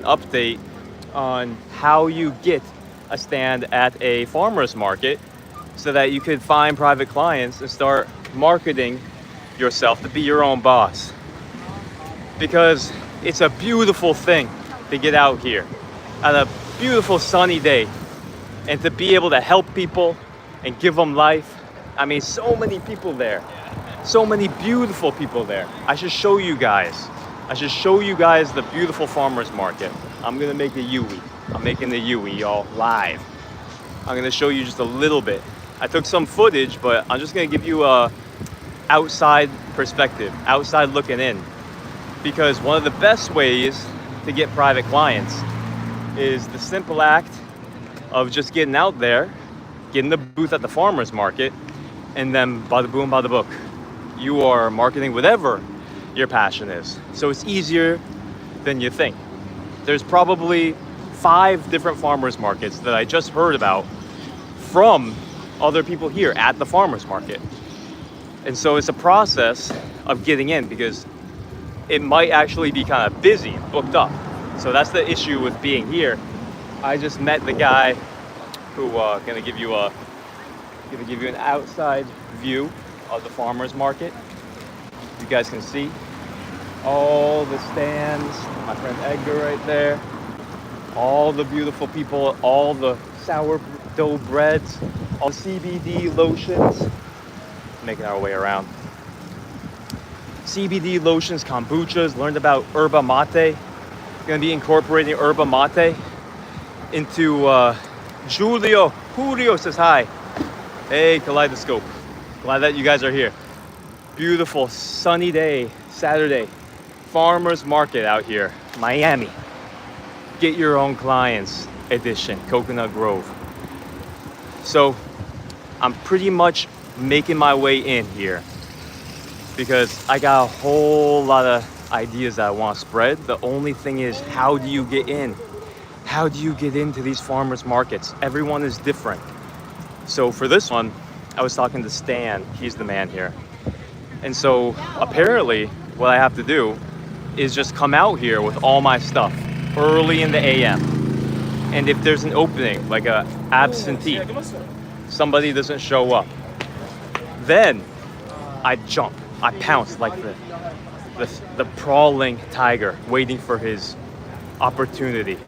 update on how you get a stand at a farmer's market so that you could find private clients and start marketing yourself to be your own boss. Because it's a beautiful thing to get out here on a beautiful sunny day and to be able to help people and give them life. I mean, so many people there, so many beautiful people there. I should show you guys. I should show you guys the beautiful farmers market. I'm gonna make a Yui. I'm making the Yui, y'all, live. I'm gonna show you just a little bit. I took some footage, but I'm just gonna give you a outside perspective, outside looking in. Because one of the best ways to get private clients is the simple act of just getting out there, getting the booth at the farmer's market, and then bada boom, bada book. You are marketing whatever your passion is. So it's easier than you think. There's probably 5 different farmers markets that I just heard about from other people here at the farmers market. And so it's a process of getting in because it might actually be kind of busy, booked up. So that's the issue with being here. I just met the guy who gonna give you an outside view of the farmers market. You guys can see all the stands, my friend Edgar right there, all the beautiful people, all the sourdough breads, all the CBD lotions, making our way around. CBD lotions, kombuchas, learned about yerba mate. Gonna be incorporating yerba mate into Julio says hi. Hey, Kaleidoscope. Glad that you guys are here. Beautiful sunny day, Saturday. Farmers market out here, Miami. Get your own clients edition, Coconut Grove. So I'm pretty much making my way in here because I got a whole lot of ideas that I want to spread. The only thing is, how do you get in? How do you get into these farmers markets? Everyone is different. So for this one, I was talking to Stan. He's the man here. And so apparently what I have to do is just come out here with all my stuff early in the AM. And if there's an opening, like a absentee, somebody doesn't show up, then I jump, I pounce like the prowling tiger waiting for his opportunity.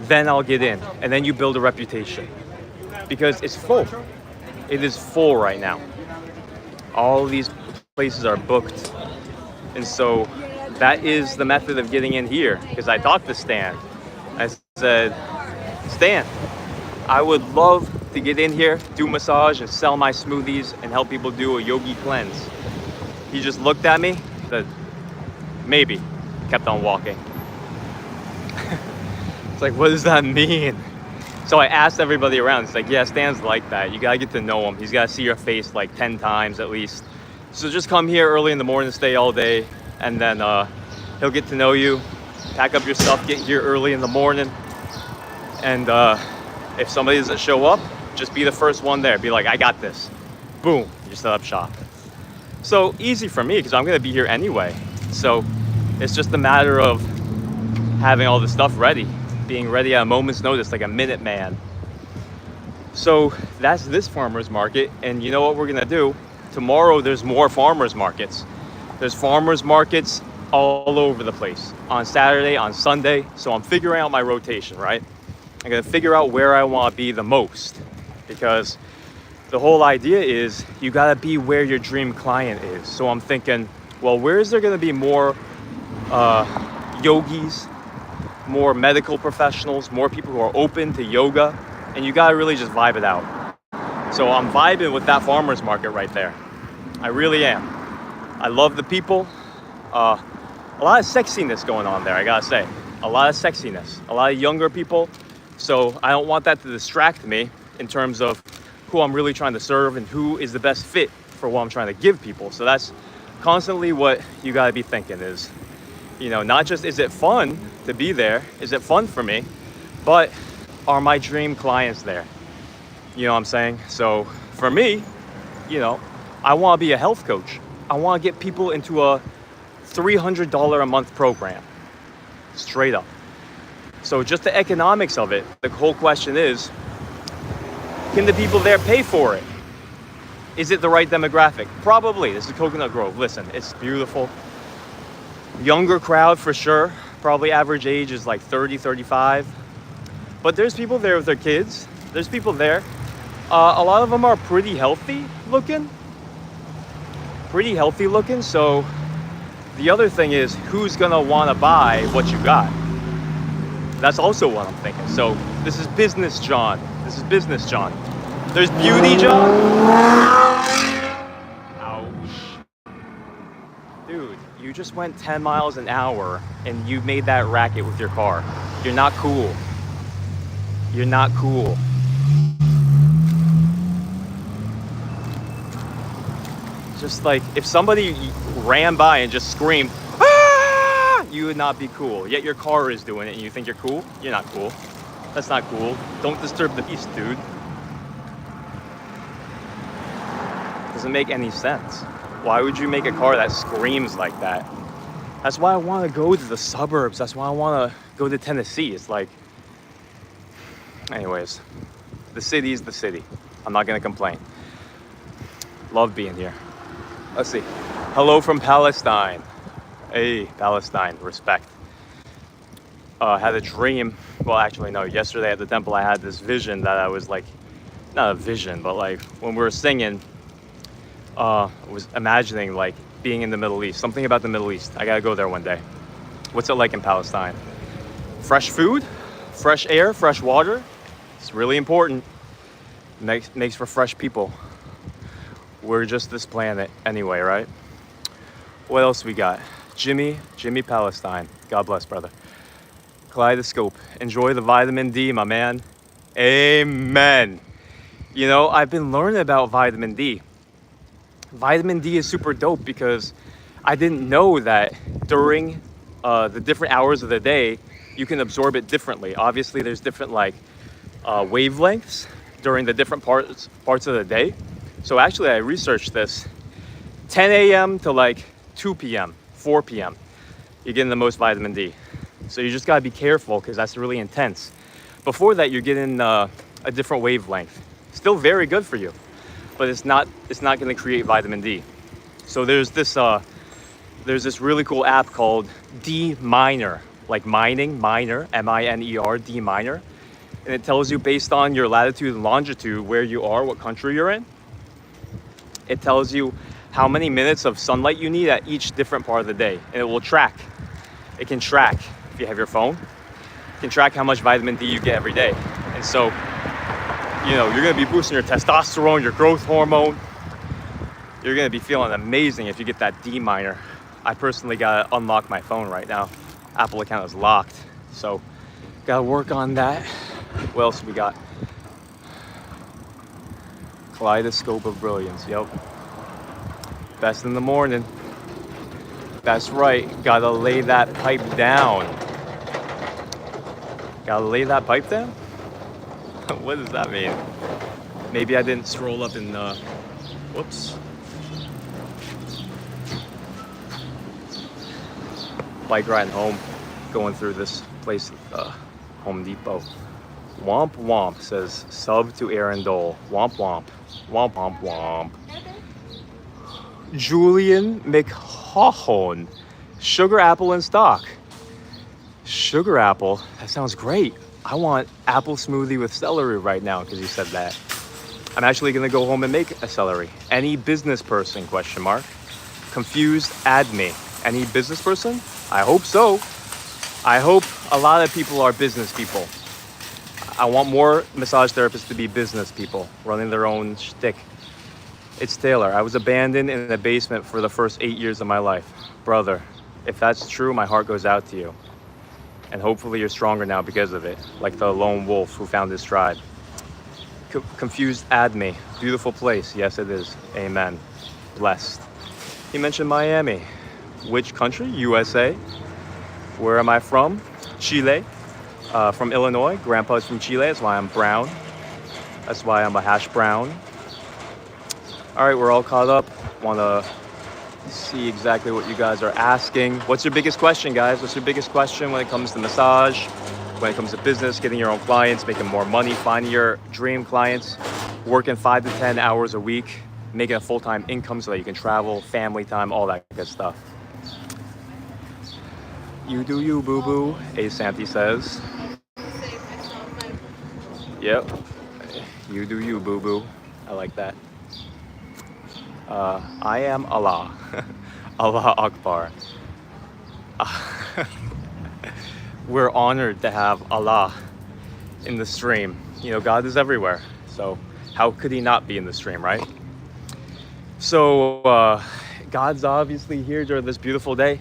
Then I'll get in, and then you build a reputation because it's full. It is full right now. All these places are booked. And so that is the method of getting in here, because I talked to Stan. I said, Stan, I would love to get in here, do massage and sell my smoothies and help people do a yogi cleanse. He just looked at me, said, maybe, kept on walking. It's like, what does that mean? So I asked everybody around. It's like, yeah, Stan's like that. You gotta get to know him. He's gotta see your face like 10 times at least. So just come here early in the morning, stay all day, and then he'll get to know you. Pack up your stuff, get here early in the morning. And if somebody doesn't show up, just be the first one there. Be like, I got this. Boom, you set up shop. So easy for me because I'm gonna be here anyway. So it's just a matter of having all the stuff ready, being ready at a moment's notice, like a minute man. So that's this farmer's market. And you know what we're gonna do? Tomorrow there's more farmers markets. There's farmers markets all over the place. On Saturday, on Sunday. So I'm figuring out my rotation, right? I'm gonna figure out where I wanna be the most. Because the whole idea is you gotta be where your dream client is. So I'm thinking, well, where is there gonna be more yogis, more medical professionals, more people who are open to yoga, and you gotta really just vibe it out. So I'm vibing with that farmer's market right there. I really am. I love the people. A lot of sexiness going on there, I gotta say. A lot of sexiness, a lot of younger people. So I don't want that to distract me in terms of who I'm really trying to serve and who is the best fit for what I'm trying to give people. So that's constantly what you gotta be thinking is, you know, not just is it fun to be there, is it fun for me, but are my dream clients there? You know what I'm saying? So for me, you know, I want to be a health coach. I want to get people into a $300 a month program. straight up. So just the economics of it, the whole question is, can the people there pay for it? Is it the right demographic? Probably. This is Coconut Grove. Listen, it's beautiful. Younger crowd for sure. Probably average age is like 30, 35. But there's people there with their kids. There's people there. A lot of them are pretty healthy looking. So the other thing is, who's gonna wanna buy what you got? That's also what I'm thinking. So this is business, John. There's beauty, John. Ouch. Dude, you just went 10 miles an hour and you made that racket with your car. You're not cool. Just like if somebody ran by and just screamed, "Ah!" you would not be cool. Yet your car is doing it and you think you're cool? You're not cool. That's not cool. Don't disturb the peace, dude. Doesn't make any sense. Why would you make a car that screams like that? That's why I want to go to the suburbs. That's why I want to go to Tennessee. It's like, anyways, the city is the city. I'm not going to complain. Love being here. Let's see. Hello from Palestine. Hey, Palestine, respect. Had a dream. Well, actually, no. Yesterday at the temple, I had this vision that I was like, not a vision, but like when we were singing, I was imagining like being in the Middle East. Something about the Middle East. I gotta go there one day. What's it like in Palestine? Fresh food, fresh air, fresh water. It's really important. Makes for fresh people. We're just this planet anyway, right? What else we got? Jimmy Palestine. God bless, brother. Kaleidoscope. Enjoy the vitamin D, my man. Amen. You know, I've been learning about vitamin D. Vitamin D is super dope because I didn't know that during the different hours of the day, you can absorb it differently. Obviously, there's different like wavelengths during the different parts of the day. So actually, I researched this. 10 a.m. to like 2 p.m., 4 p.m., you're getting the most vitamin D. So you just gotta be careful because that's really intense. Before that, you're getting a different wavelength. Still very good for you, but it's not gonna create vitamin D. So there's this really cool app called D Miner, like mining, miner, M-I-N-E-R, D Miner. And it tells you based on your latitude and longitude where you are, what country you're in. It tells you how many minutes of sunlight you need at each different part of the day. And it will track. It can track, if you have your phone, it can track how much vitamin D you get every day. And so, you know, you're gonna be boosting your testosterone, your growth hormone. You're gonna be feeling amazing if you get that D Miner. I personally gotta unlock my phone right now. Apple account is locked. So, gotta work on that. What else we got? Kaleidoscope of brilliance, yep. Best in the morning. That's right, gotta lay that pipe down. Gotta lay that pipe down? What does that mean? Maybe I didn't scroll up in whoops. Bike riding home, going through this place, Home Depot. Womp womp says sub to Aaron Dole. Womp womp. Womp womp womp. Julian McHawhon. Sugar apple in stock. Sugar apple? That sounds great. I want apple smoothie with celery right now because you said that. I'm actually going to go home and make a celery. Any business person, question mark. Confused, add me. Any business person? I hope so. I hope a lot of people are business people. I want more massage therapists to be business people, running their own shtick. It's Taylor. I was abandoned in the basement for the first 8 years of my life. Brother, if that's true, my heart goes out to you. And hopefully you're stronger now because of it, like the lone wolf who found his tribe. Confused, add me. Beautiful place. Yes, it is. Amen. Blessed. He mentioned Miami. Which country? USA. Where am I from? Chile. From Illinois. Grandpa's from Chile. That's why I'm brown. That's why I'm a hash brown. All right, we're all caught up. Want to See exactly what you guys are asking. What's your biggest question, guys? What's your biggest question when it comes to massage, when it comes to business, getting your own clients, making more money, finding your dream clients, working 5 to 10 hours a week, making a full-time income so that you can travel, family time, all that good stuff. You do you, boo-boo, A. Santi says. Yep. You do you, boo-boo. I like that. I am Allah. Allah Akbar. We're honored to have Allah in the stream. You know, God is everywhere. So how could he not be in the stream, right? So God's obviously here during this beautiful day.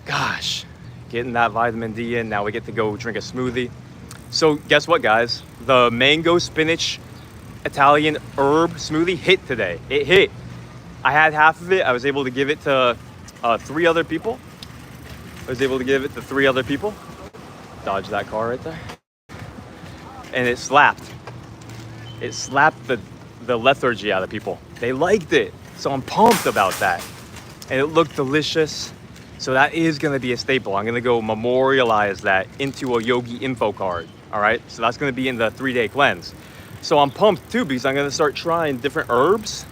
Gosh, getting that vitamin D in. Now we get to go drink a smoothie. So guess what, guys? The mango spinach Italian herb smoothie hit today. It hit. I had half of it. I was able to give it to 3 other people. Dodge that car right there. And it slapped. It slapped the lethargy out of people. They liked it. So I'm pumped about that. And it looked delicious. So that is going to be a staple. I'm going to go memorialize that into a Yogi info card. All right. So that's going to be in the 3-day cleanse. So I'm pumped too because I'm going to start trying different herbs.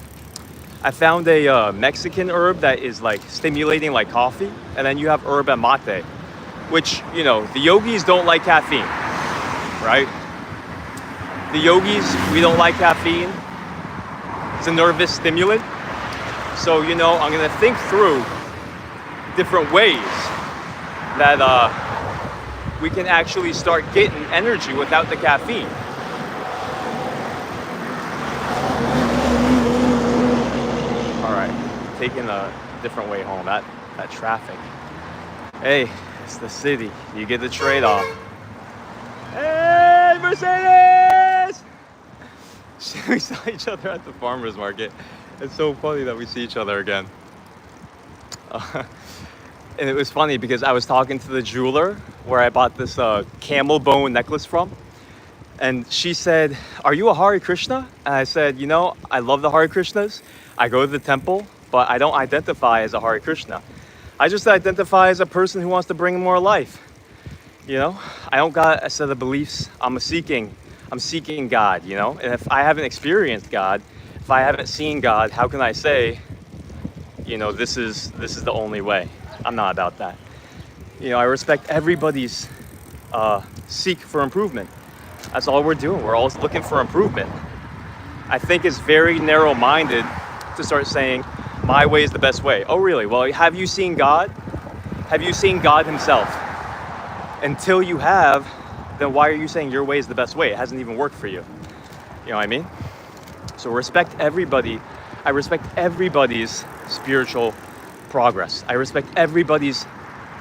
I found a Mexican herb that is like stimulating like coffee. And then you have herb and mate, which, you know, the yogis don't like caffeine, right? The yogis, we don't like caffeine. It's a nervous stimulant. So, you know, I'm going to think through different ways that we can actually start getting energy without the caffeine. All right, taking a different way home. That traffic. Hey, it's the city. You get the trade-off. Hey, Mercedes! We saw each other at the farmer's market. It's so funny that we see each other again. And it was funny because I was talking to the jeweler where I bought this camel bone necklace from. And she said, "Are you a Hare Krishna?" And I said, "You know, I love the Hare Krishnas. I go to the temple, but I don't identify as a Hare Krishna. I just identify as a person who wants to bring more life. You know, I don't got a set of beliefs. I'm seeking God, you know? And if I haven't experienced God, if I haven't seen God, how can I say, you know, this is the only way?" I'm not about that. You know, I respect everybody's seek for improvement. That's all we're doing. We're always looking for improvement. I think it's very narrow-minded to start saying, my way is the best way. Oh, really? Well, have you seen God? Have you seen God himself? Until you have, then why are you saying your way is the best way? It hasn't even worked for you. You know what I mean? So respect everybody. I respect everybody's spiritual progress. I respect everybody's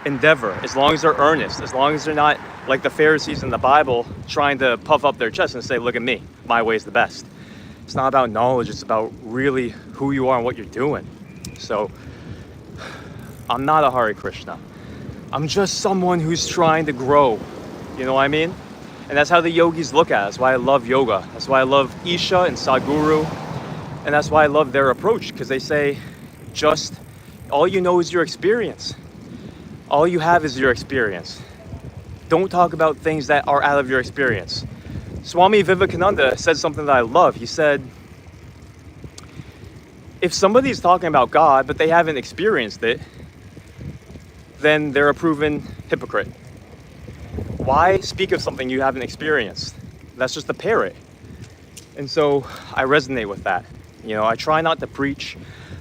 endeavor, as long as they're earnest, as long as they're not like the Pharisees in the Bible trying to puff up their chest and say, look at me, my way is the best. It's not about knowledge, it's about really who you are and what you're doing. So I'm not a Hare Krishna. I'm just someone who's trying to grow. You know what I mean? And that's how the yogis look at it. That's why I love yoga. That's why I love Isha and Sadhguru. And that's why I love their approach, because they say, just all you know is your experience. All you have is your experience. Don't talk about things that are out of your experience. Swami Vivekananda said something that I love. He said, if somebody's talking about God, but they haven't experienced it, then they're a proven hypocrite. Why speak of something you haven't experienced? That's just a parrot. And so I resonate with that. You know, I try not to preach.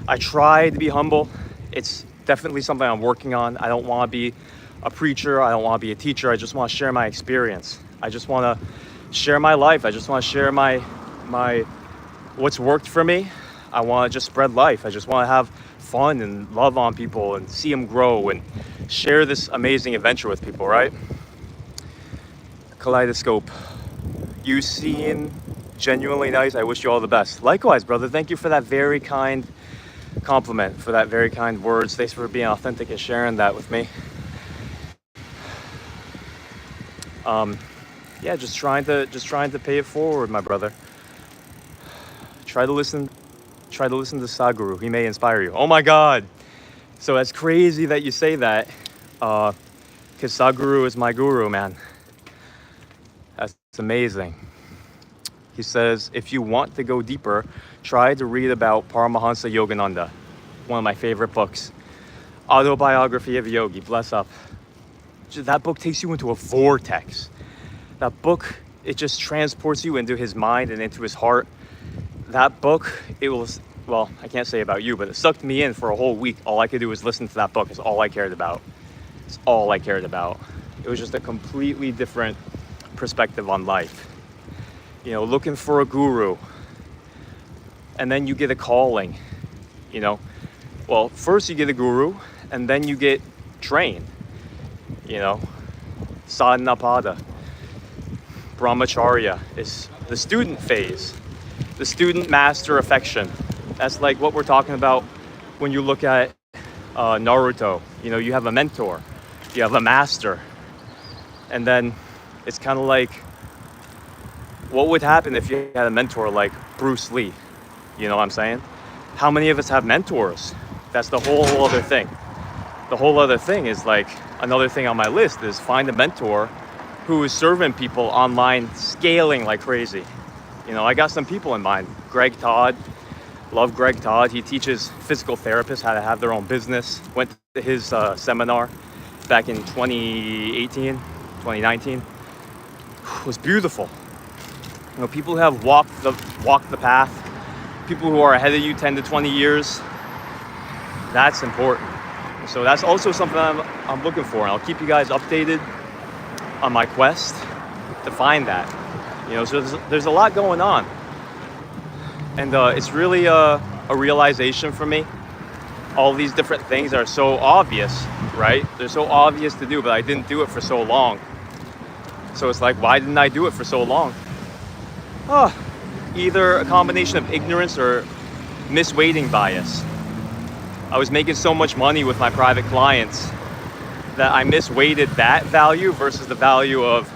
I try to be humble. It's definitely something I'm working on. I don't want to be a preacher. I don't want to be a teacher. I just want to share my experience. I just want to share my life. I just want to share my what's worked for me. I want to just spread life. I just want to have fun and love on people and see them grow and share this amazing adventure with people, right? Kaleidoscope. You seem genuinely nice. I wish you all the best. Likewise, brother. Thank you for that very kind compliment, for that very kind words. Thanks for being authentic and sharing that with me. Yeah, just trying to pay it forward, my brother. Try to listen to Sadhguru. He may inspire you. Oh my God, So that's crazy that you say that, because Sadhguru is my guru, man. That's amazing. He says, if you want to go deeper, try to read about Paramahansa Yogananda, one of my favorite books. Autobiography of a Yogi, bless up. That book takes you into a vortex. That book, it just transports you into his mind and into his heart. That book, it was, well, I can't say about you, but it sucked me in for a whole week. All I could do was listen to that book. It's all I cared about. It's all I cared about. It was just a completely different perspective on life. You know, looking for a guru, and then you get a calling, you know. Well, first you get a guru, and then you get trained, you know. Sadhanapada, brahmacharya is the student phase, the student master affection. That's like what we're talking about when you look at Naruto. You know, you have a mentor, you have a master, and then it's kind of like, what would happen if you had a mentor like Bruce Lee? You know what I'm saying? How many of us have mentors? That's the whole other thing. The whole other thing is like, another thing on my list is find a mentor who is serving people online, scaling like crazy. You know, I got some people in mind. Greg Todd, love Greg Todd. He teaches physical therapists how to have their own business. Went to his seminar back in 2018, 2019. It was beautiful. You know, people who have walked the path, people who are ahead of you 10 to 20 years, that's important. So that's also something I'm looking for, and I'll keep you guys updated on my quest to find that. You know, so there's a lot going on, and it's really a realization for me. All these different things are so obvious, right? They're so obvious to do, but I didn't do it for so long. So it's like, why didn't I do it for so long? Either a combination of ignorance or misweighting bias. I was making so much money with my private clients that I misweighted that value versus the value of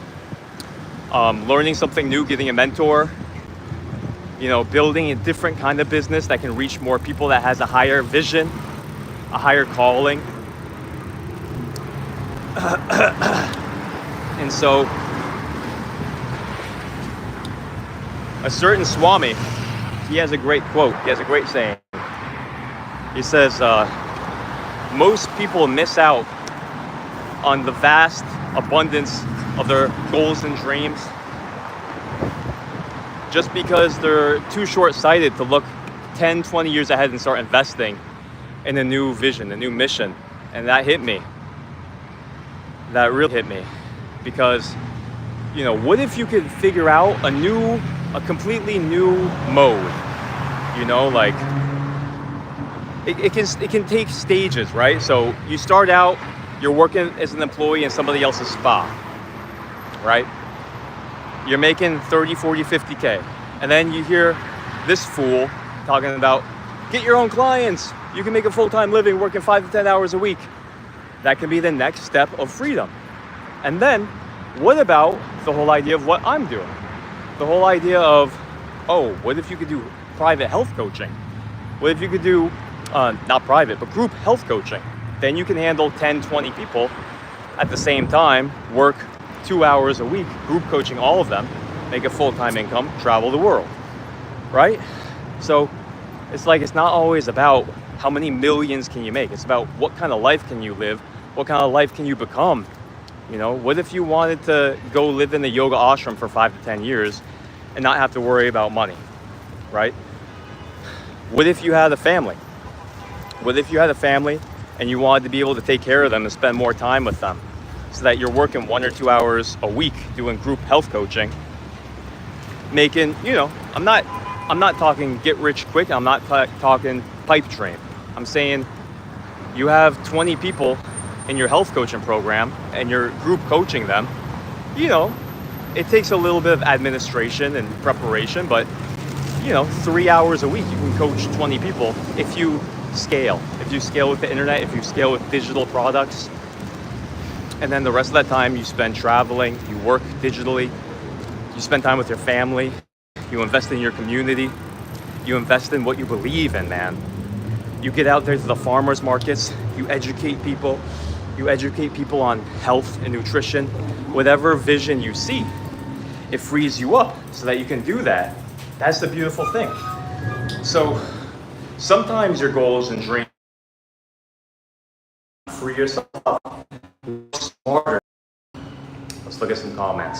learning something new, getting a mentor, you know, building a different kind of business that can reach more people, that has a higher vision, a higher calling. And so a certain Swami, he has a great quote, he has a great saying. He says, most people miss out on the vast abundance of their goals and dreams just because they're too short-sighted to look 10, 20 years ahead and start investing in a new vision, a new mission. And that hit me. That really hit me. Because, you know, what if you could figure out a completely new mode? You know, like, it can take stages, right? So you start out, you're working as an employee in somebody else's spa, right? You're making 30, 40, 50K. And then you hear this fool talking about, get your own clients. You can make a full-time living working 5 to 10 hours a week. That can be the next step of freedom. And then what about the whole idea of what I'm doing? The whole idea of, oh, what if you could do private health coaching? What if you could do, not private, but group health coaching? Then you can handle 10, 20 people at the same time, work 2 hours a week, group coaching all of them, make a full-time income, travel the world, right? So it's like, it's not always about how many millions can you make. It's about what kind of life can you live? What kind of life can you become? You know, what if you wanted to go live in a yoga ashram for 5 to 10 years and not have to worry about money, right? What if you had a family? What if you had a family and you wanted to be able to take care of them and spend more time with them so that you're working 1 or 2 hours a week doing group health coaching, making, you know, I'm not talking get rich quick. I'm not talking pipe dream. I'm saying you have 20 people in your health coaching program and you're group coaching them. You know, it takes a little bit of administration and preparation, but you know, 3 hours a week you can coach 20 people if you scale. If you scale with the internet, if you scale with digital products, and then the rest of that time you spend traveling, you work digitally, you spend time with your family, you invest in your community, you invest in what you believe in, man. You get out there to the farmers markets, you educate people. You educate people on health and nutrition. Whatever vision you see, it frees you up so that you can do that. That's the beautiful thing. So sometimes your goals and dreams free yourself up, smarter. Let's look at some comments.